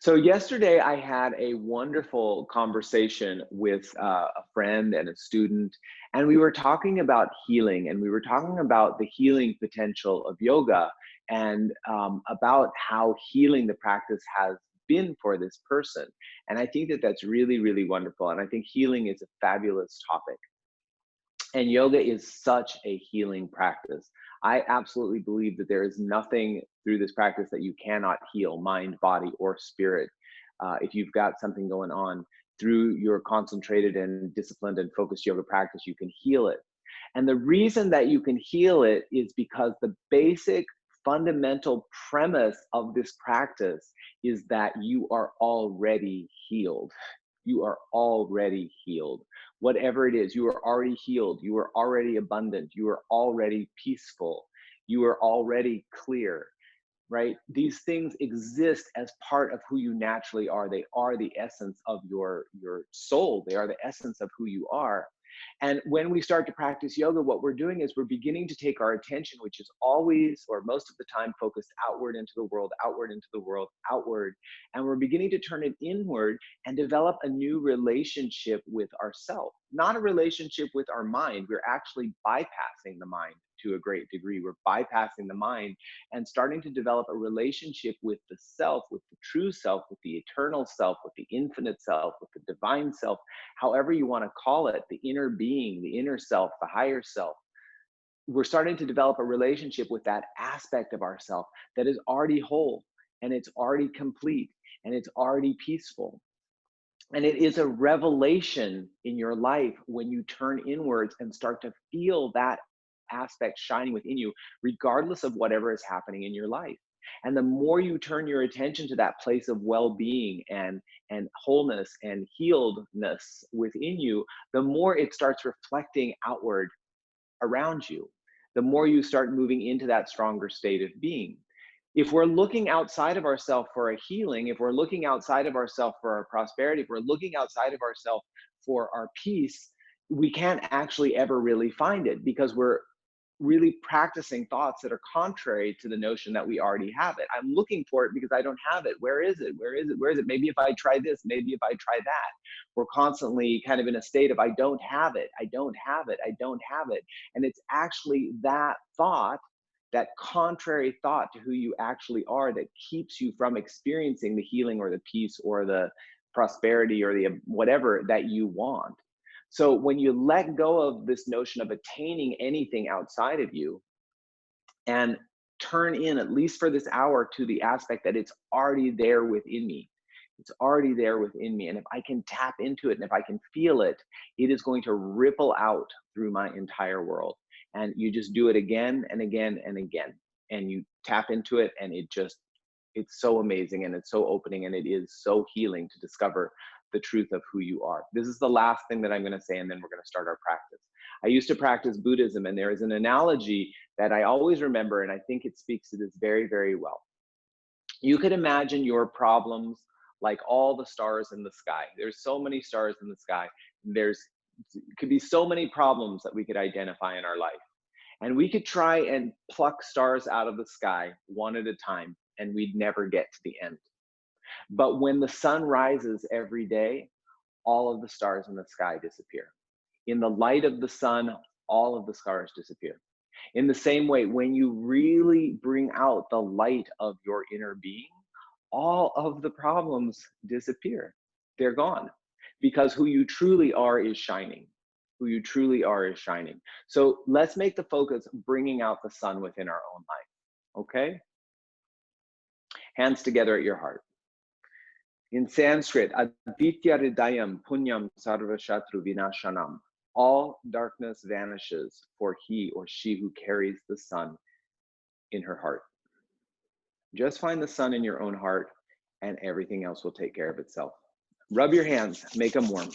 So yesterday I had a wonderful conversation with a friend and a student, and we were talking about healing, and we were talking about the healing potential of yoga, and about how healing the practice has been for this person. And I think that that's really, really wonderful. And I think healing is a fabulous topic. And yoga is such a healing practice. I absolutely believe that there is nothing through this practice that you cannot heal, mind, body, or spirit. If you've got something going on through your concentrated and disciplined and focused yoga practice, you can heal it. And the reason that you can heal it is because the basic fundamental premise of this practice is that you are already healed. You are already healed. Whatever it is, you are already healed. You are already abundant. You are already peaceful. You are already clear, right? These things exist as part of who you naturally are. They are the essence of your soul. They are the essence of who you are. And when we start to practice yoga, what we're doing is we're beginning to take our attention, which is always or most of the time focused outward into the world, outward into the world, outward. And we're beginning to turn it inward and develop a new relationship with ourself, not a relationship with our mind. We're actually bypassing the mind to a great degree. We're bypassing the mind and starting to develop a relationship with the self, with the true self, with the eternal self, with the infinite self, with the divine self, however you want to call it, the inner being, the inner self, the higher self. We're starting to develop a relationship with that aspect of ourself that is already whole, and it's already complete, and it's already peaceful. And it is a revelation in your life when you turn inwards and start to feel that aspect shining within you, regardless of whatever is happening in your life. And the more you turn your attention to that place of well-being and wholeness and healedness within you, the more it starts reflecting outward around you, the more you start moving into that stronger state of being. If we're looking outside of ourselves for a healing, if we're looking outside of ourselves for our prosperity, if we're looking outside of ourselves for our peace, we can't actually ever really find it because we're really practicing thoughts that are contrary to the notion that we already have it. I'm looking for it because I don't have it. Where is it? Where is it? Where is it? Maybe if I try this, maybe if I try that. We're constantly kind of in a state of I don't have it. I don't have it. I don't have it. And it's actually that thought, that contrary thought to who you actually are, that keeps you from experiencing the healing or the peace or the prosperity or the whatever that you want. So when you let go of this notion of attaining anything outside of you and turn in, at least for this hour, to the aspect that it's already there within me. It's already there within me. And if I can tap into it and if I can feel it, it is going to ripple out through my entire world. And you just do it again and again and again. And you tap into it and it's so amazing and it's so opening and it is so healing to discover the truth of who you are. This is the last thing that I'm going to say, and then we're going to start our practice. I used to practice Buddhism, and there is an analogy that I always remember, and I think it speaks to this very, very well. You could imagine your problems like all the stars in the sky. There's so many stars in the sky. There's could be so many problems that we could identify in our life. And we could try and pluck stars out of the sky one at a time, and we'd never get to the end. But when the sun rises every day, all of the stars in the sky disappear. In the light of the sun, all of the stars disappear. In the same way, when you really bring out the light of your inner being, all of the problems disappear. They're gone because who you truly are is shining. Who you truly are is shining. So let's make the focus bringing out the sun within our own life. Okay? Hands together at your heart. In Sanskrit, Aditya Hridayam Punyam Sarva Shatru Vinashanam. All darkness vanishes for he or she who carries the sun in her heart. Just find the sun in your own heart and everything else will take care of itself. Rub your hands, make them warm.